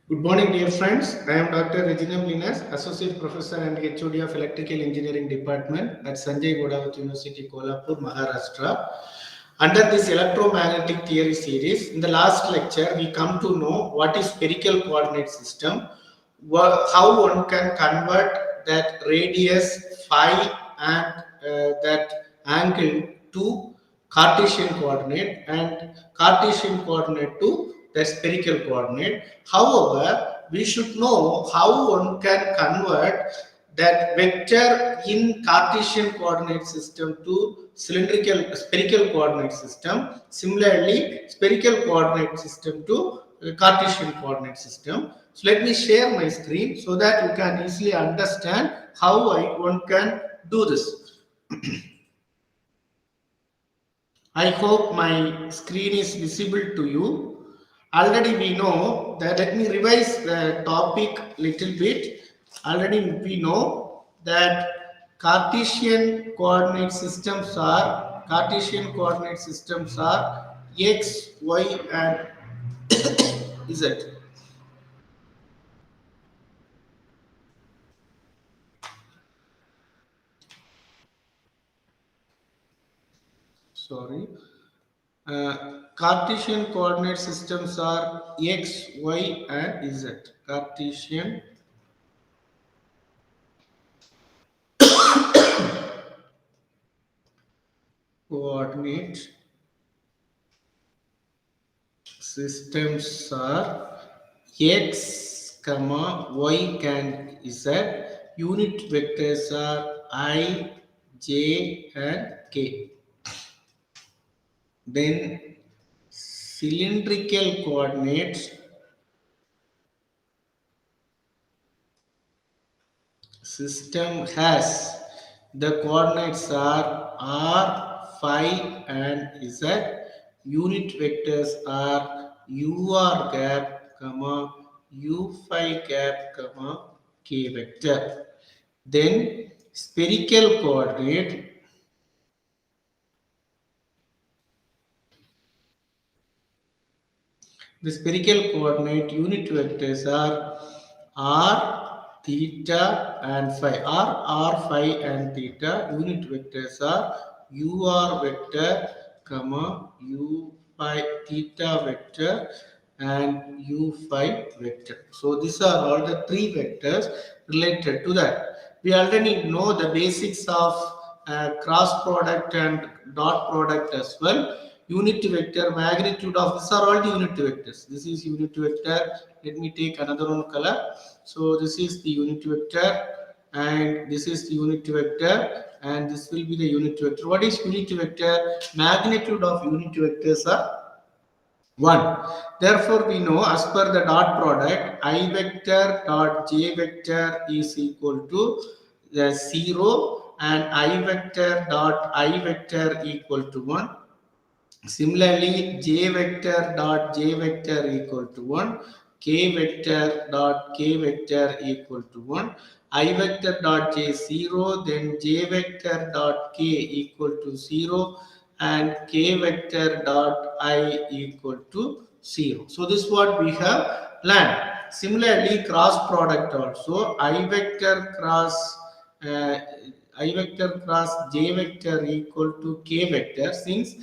Good morning, dear friends. I am Dr. Regina Linas, Associate Professor and HOD of Electrical Engineering Department at Sanjay Godavat University, Kolhapur, Maharashtra. Under this electromagnetic theory series, in the last lecture, we come to know what is spherical coordinate system, how one can convert that radius phi and that angle to Cartesian coordinate and Cartesian coordinate to the spherical coordinate. However, we should know how one can convert that vector in Cartesian coordinate system to cylindrical spherical coordinate system. Similarly, spherical coordinate system to Cartesian coordinate system. So let me share my screen so that you can easily understand how one can do this. I hope my screen is visible to you. Already we know that, let me revise the topic little bit. Already we know that Cartesian coordinate systems are x, y, and z. Sorry. Cartesian coordinate systems are x, y, and z. Cartesian coordinate systems are x, comma, y, and z. Unit vectors are I, j, and k. Then cylindrical coordinates system has the coordinates are r, phi, and z. Unit vectors are ur gap, comma, u phi gap, comma, k vector. Then spherical coordinate, the spherical coordinate unit vectors are r, theta, and phi. R, phi, and theta. Unit vectors are ur vector, comma, u phi theta vector, and u phi vector. So these are all the three vectors related to that. We already know the basics of cross product and dot product as well. Unit vector, magnitude of, these are all the unit vectors. This is unit vector. Let me take another one color. So this is the unit vector, and this is the unit vector, and this will be the unit vector. What is unit vector? Magnitude of unit vectors are 1. Therefore, we know as per the dot product, I vector dot j vector is equal to the 0, and I vector dot I vector equal to 1. Similarly, j vector dot j vector equal to 1, k vector dot k vector equal to 1, I vector dot j 0, then j vector dot k equal to 0, and k vector dot I equal to 0. So this is what we have planned. Similarly, cross product also, uh, I vector cross j vector equal to k vector, since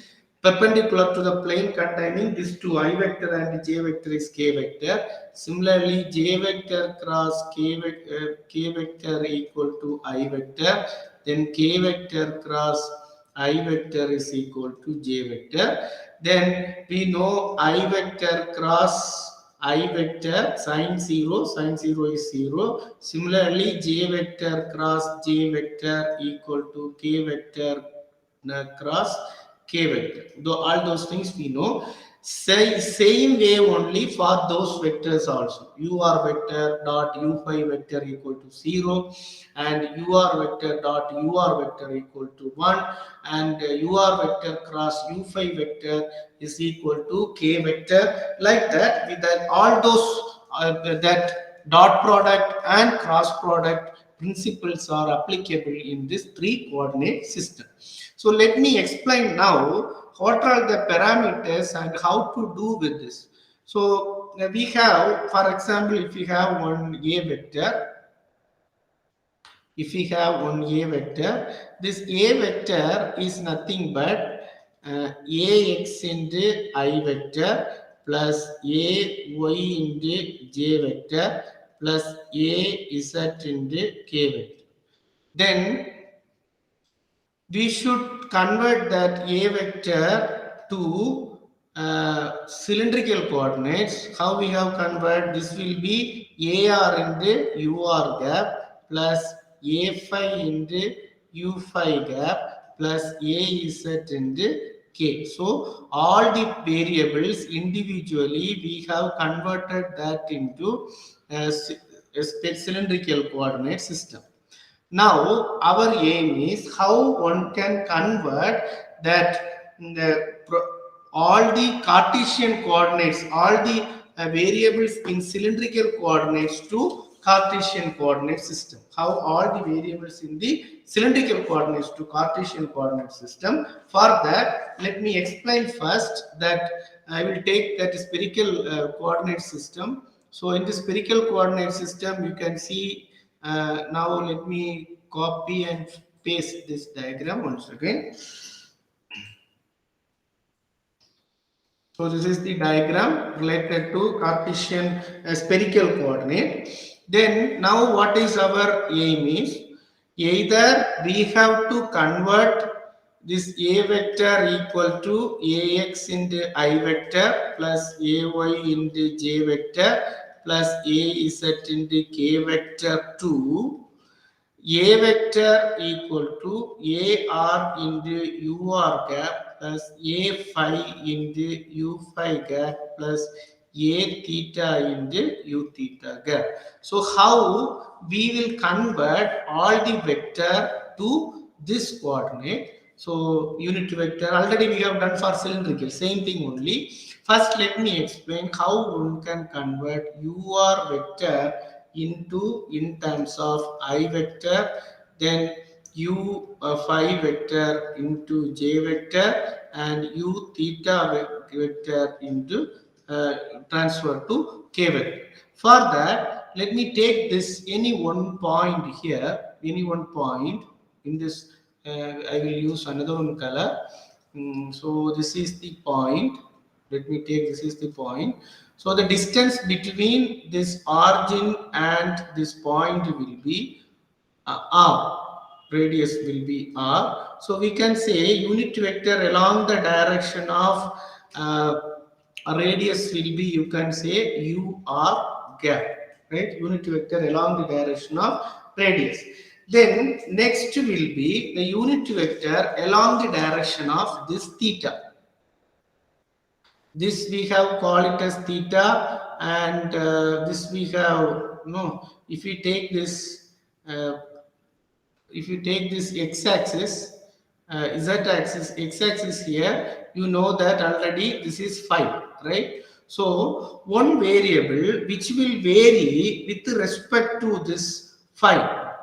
perpendicular to the plane containing these two, I vector and j vector is k vector. Similarly, j vector cross k vector equal to I vector, then k vector cross I vector is equal to j vector. Then we know I vector cross I vector sin 0 is 0. Similarly, j vector cross j vector equal to k vector cross k vector. Though all those things we know. Same way only for those vectors also. Ur vector dot u phi vector equal to 0, and ur vector dot ur vector equal to 1, and ur vector cross u phi vector is equal to k vector. Like that, with that all those that dot product and cross product principles are applicable in this three coordinate system. So let me explain now what are the parameters and how to do with this. So we have, for example, if we have one A vector, this A vector is nothing but ax into I vector plus ay into j vector plus az into k vector. Then we should convert that A vector to cylindrical coordinates. How we have converted? This will be AR into UR gap plus A phi into U phi gap plus AZ into K. So all the variables individually we have converted that into a cylindrical coordinate system. Now, our aim is how one can convert that all the Cartesian coordinates, all the variables in cylindrical coordinates to Cartesian coordinate system. How all the variables in the cylindrical coordinates to Cartesian coordinate system. For that, let me explain first that I will take that spherical coordinate system. So in the spherical coordinate system, you can see now let me copy and paste this diagram once again. So this is the diagram related to Cartesian spherical coordinate. Then now what is our aim is, either we have to convert this A vector equal to ax into I vector plus ay into j vector plus az into k vector to A vector equal to AR into UR gap plus A phi into U phi gap plus A theta into U theta gap. So how we will convert all the vector to this coordinate? So unit vector already we have done for cylindrical, same thing only. First let me explain how one can convert UR vector into in terms of I vector, then U phi vector into j vector and U theta vector into transfer to k vector. For that, let me take this any one point here, any one point in this. I will use another one color. So this is the point. Let me take this is the point. So the distance between this origin and this point will be r. Radius will be r. So we can say unit vector along the direction of radius will be, you can say UR gap, right? Unit vector along the direction of radius. Then next will be the unit vector along the direction of this theta. This we have call it as theta, and this we have if we take this x-axis, z-axis, x-axis here, you know that already this is phi, right? So one variable which will vary with respect to this phi,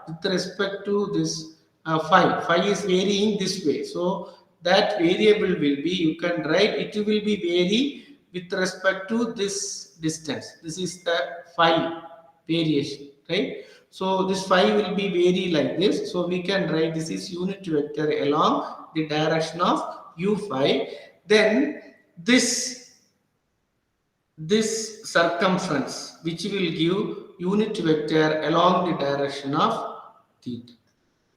with respect to this phi is varying this way. So that variable will be, you can write, it will be vary with respect to this distance. This is the phi variation, right? So this phi will be vary like this. So we can write this is unit vector along the direction of u phi. Then this circumference which will give unit vector along the direction of theta.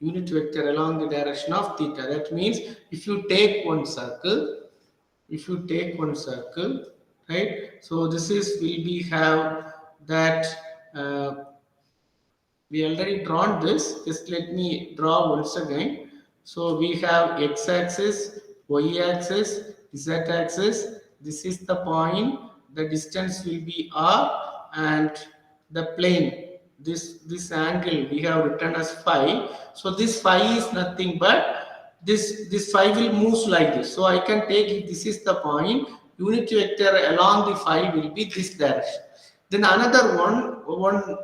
Unit vector along the direction of theta. That means if you take one circle, right? So this is will be have that we already drawn this. Just let me draw once again. So we have x-axis, y-axis, z-axis. This is the point. The distance will be r, and the plane. This angle we have written as phi. So this phi is nothing but this phi will move like this. So I can take if this is the point. Unit vector along the phi will be this direction. Then another one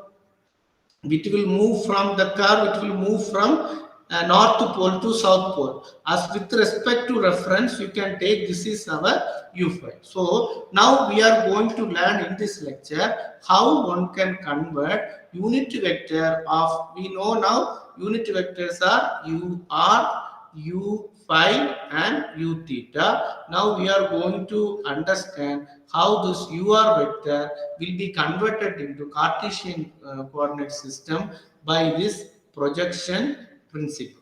it will move from the curve, it will move from north pole to south pole. As with respect to reference, you can take this is our u5. So now we are going to learn in this lecture how one can convert unit vector of, we know now unit vectors are ur, u5 and u theta. Now we are going to understand how this ur vector will be converted into Cartesian coordinate system by this projection principle.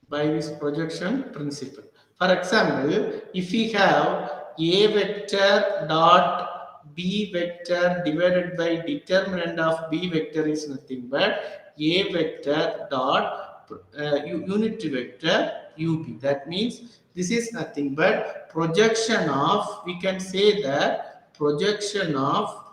By this projection principle. For example, if we have a vector dot b vector divided by determinant of b vector is nothing but a vector dot unit vector ub. That means this is nothing but projection of, we can say that projection of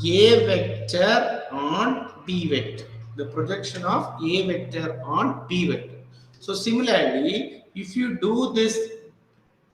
a vector on b vector. The projection of a vector on b vector. So similarly, if you do this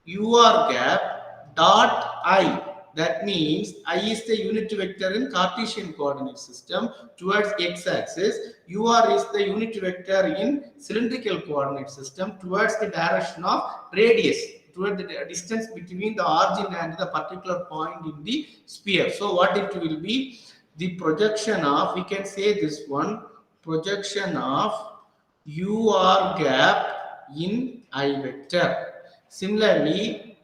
ur gap dot I, that means I is the unit vector in Cartesian coordinate system towards x-axis. Ur is the unit vector in cylindrical coordinate system towards the direction of radius, toward the distance between the origin and the particular point in the sphere. So what it will be? The projection of, we can say this one, projection of ur gap in I vector. Similarly,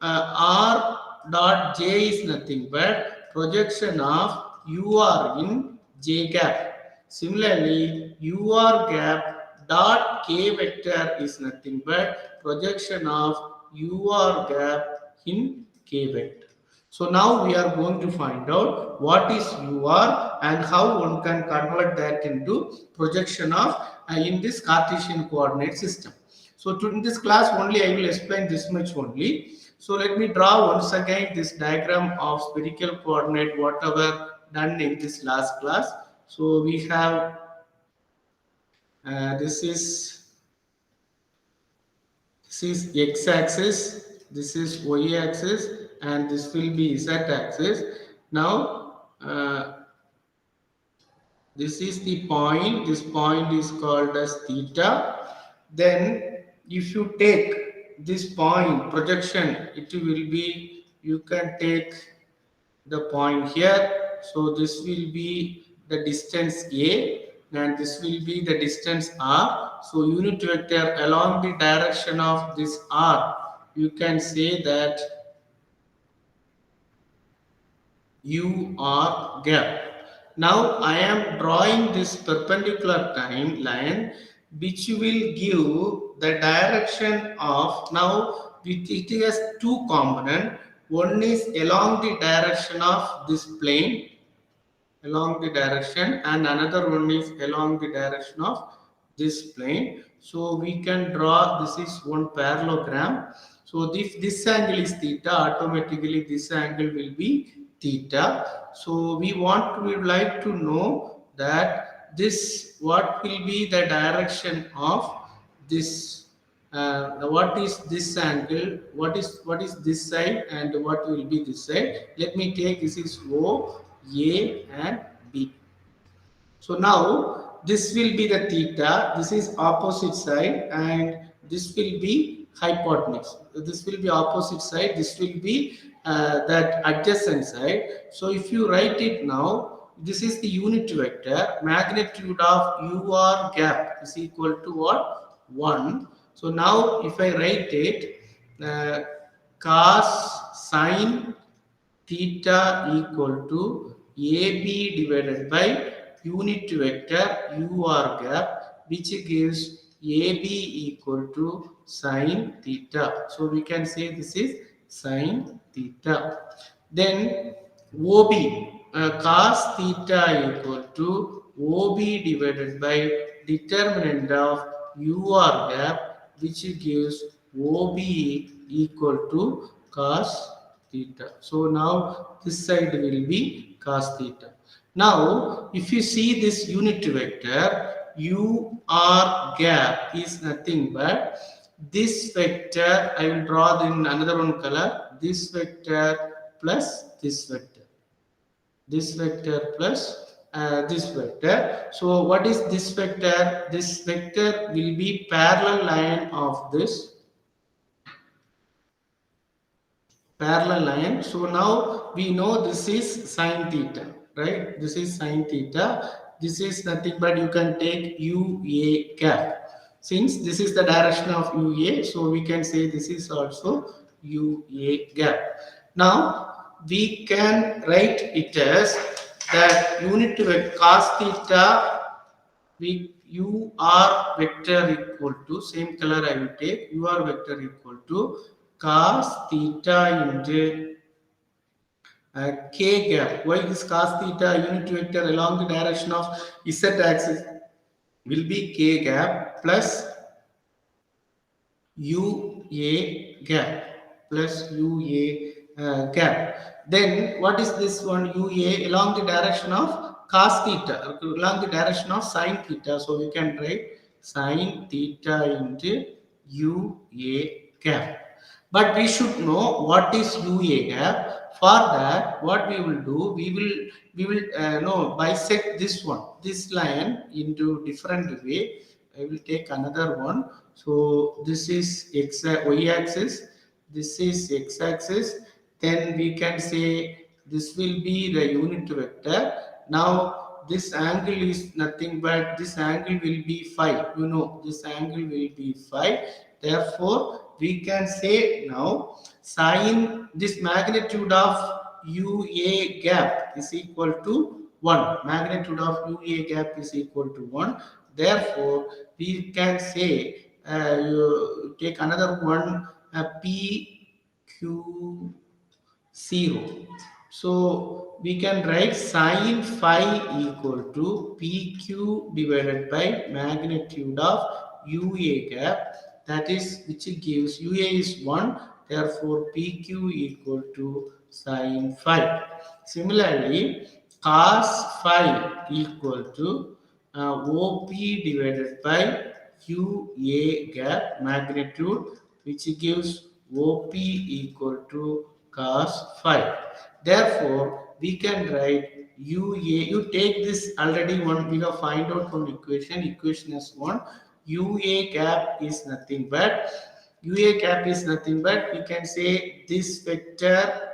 r dot j is nothing but projection of ur in j gap. Similarly, ur gap dot k vector is nothing but projection of ur gap in k vector. So now we are going to find out what is ur and how one can convert that into projection of in this Cartesian coordinate system. So in this class only I will explain this much only. So let me draw once again this diagram of spherical coordinate whatever done in this last class. So we have this is x-axis, this is y-axis, and this will be z-axis. Now this is the point. This point is called as theta. Then if you take this point projection, it will be, you can take the point here. So this will be the distance a and this will be the distance r. So unit vector along the direction of this r, you can say that ur gap. Now I am drawing this perpendicular line which will give the direction of, now it has two components. One is along the direction of this plane, along the direction, and another one is along the direction of this plane. So we can draw, this is one parallelogram. So if this angle is theta, automatically this angle will be theta. So we would like to know that this, what will be the direction of this, what is this angle, what is this side and what will be this side. Let me take, this is o, a and b. So now this will be the theta, this is opposite side, and this will be hypotenuse. This will be opposite side, this will be that adjacent side. So if you write it now, this is the unit vector, magnitude of ur gap is equal to what? 1. So now if I write it, cos sine theta equal to AB divided by unit vector ur gap, which gives AB equal to sine theta. So we can say this is sine theta. Then OB, cos theta equal to OB divided by determinant of ur gap, which gives OB equal to cos theta. So now this side will be cos theta. Now if you see this unit vector ur gap is nothing but this vector, I will draw in another one color, this vector plus this vector. this vector plus this vector. So what is this vector? This vector will be parallel line of this parallel line. So now we know this is sine theta, right? This is sine theta. This is nothing but you can take UA cap. Since this is the direction of UA, so we can say this is also UA gap. Now we can write it as that unit vector cos theta we UR vector equal to same color I will take UR vector equal to cos theta into k gap. Why this cos theta unit vector along the direction of z axis will be k gap plus UA gap plus UA gap. Then what is this one UA along the direction of cos theta along the direction of sine theta. So we can write sine theta into UA gap. But we should know what is UA gap. For that, what we will do, we will bisect this line into different way. I will take another one. So this is y axis, this is x axis. Then we can say this will be the unit vector. Now this angle is nothing but this angle will be phi. You know this angle will be phi. Therefore, we can say now sine this magnitude of UA gap is equal to 1. Magnitude of UA gap is equal to 1. Therefore, we can say you take another one PQ0. So we can write sine phi equal to PQ divided by magnitude of UA gap, that is which gives UA is 1, therefore PQ equal to sine phi. Similarly, cos phi equal to OP divided by UA gap magnitude, which gives OP equal to cos phi. Therefore, we can write UA. You take this already one. We have find out one equation. Equation is 1. UA gap is nothing but we can say this vector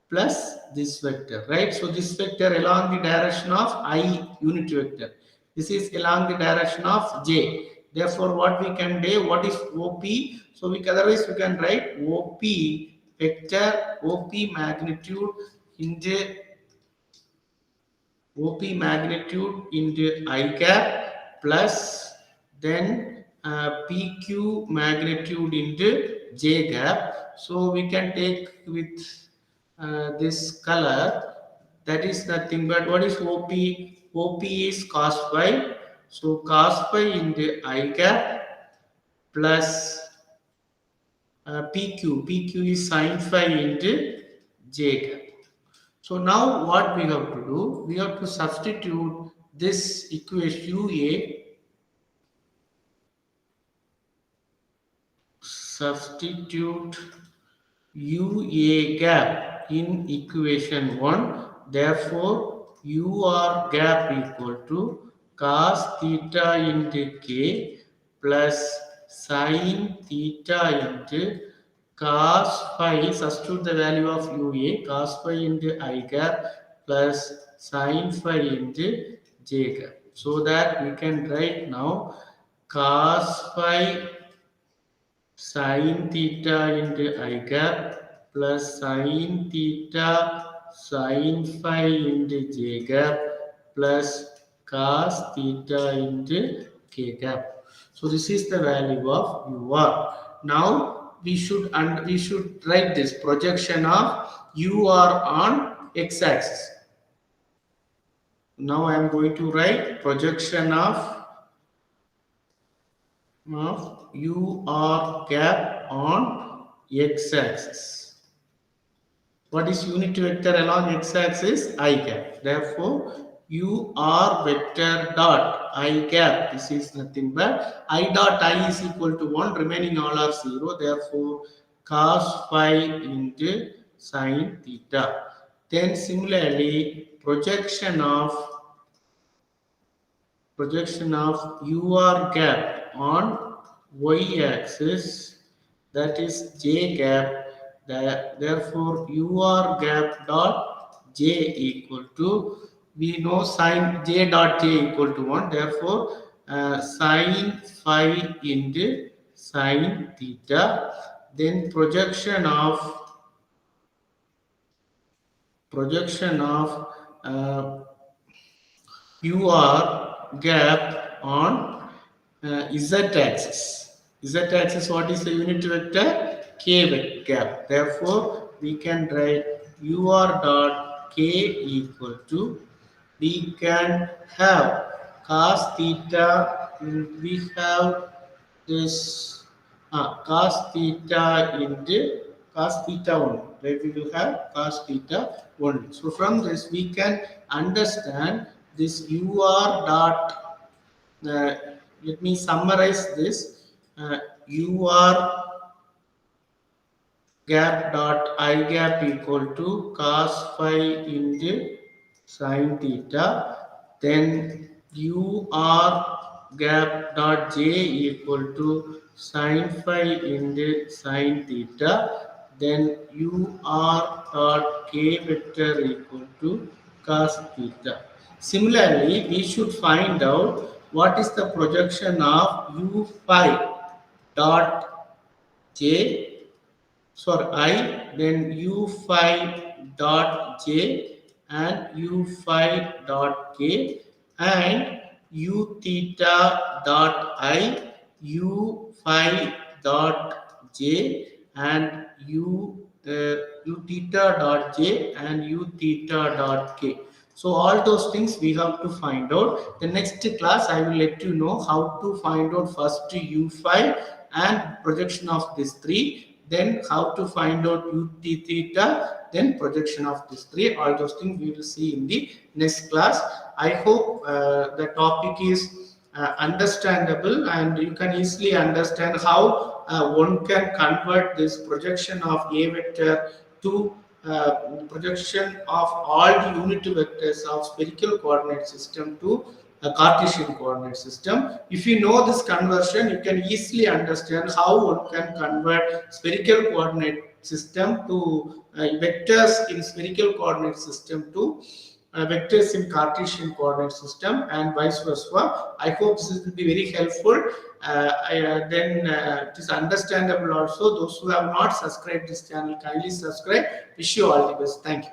plus this vector, right? So this vector along the direction of I unit vector. This is along the direction of J. Therefore, what we can do, what is OP? So otherwise we can write OP vector, OP magnitude into I cap plus then PQ magnitude into J gap. So we can take with this color, that is nothing but what is OP? OP is cos phi. So cos phi into I cap plus PQ. PQ is sin phi into J cap. So now what we have to do? We have to substitute this equation UA. Substitute UA gap in equation 1. Therefore, UR gap equal to cos theta into K plus sin theta into cos phi. Substitute the value of UA, cos phi into I gap plus sin phi into J gap. So that we can write now cos phi sin theta into I gap plus sin theta sin phi into J gap plus cos theta into K gap. So this is the value of UR. Now we should write this projection of UR on x-axis. Now I am going to write projection of UR gap on x-axis. What is unit vector along x-axis? I gap. Therefore, UR vector dot I gap. This is nothing but I dot I is equal to 1. Remaining all are 0. Therefore, cos phi into sin theta. Then similarly, projection of UR gap on y-axis, that is J gap. Therefore, UR gap dot J equal to, we know sine J dot J equal to 1. Therefore, sine phi into sine theta. Then projection of UR gap on z-axis. Z-axis, what is the unit vector? K gap. Therefore, we can write UR dot K equal to, we can have cos theta, we have this cos theta into cos theta 1. Right? We will have cos theta 1. So from this we can understand this UR dot, let me summarize this, UR gap dot I gap equal to cos phi into sin theta. Then UR gap dot J equal to sin phi into sin theta. Then UR dot K vector equal to cos theta. Similarly, we should find out what is the projection of U phi dot J, sorry, I, then U phi dot J and U phi dot K, and U theta dot I, U phi dot J and U theta dot J and U theta dot K. So all those things we have to find out. The next class I will let you know how to find out first U phi and projection of these three, then how to find out U theta, then projection of these three. All those things we will see in the next class. I hope the topic is understandable and you can easily understand how one can convert this projection of A vector to projection of all the unit vectors of spherical coordinate system to a Cartesian coordinate system. If you know this conversion, you can easily understand how one can convert spherical coordinate system to vectors in spherical coordinate system to vectors in Cartesian coordinate system and vice versa. I hope this will be very helpful. Then it is understandable also. Those who have not subscribed this channel, kindly subscribe. Wish you all the best. Thank you.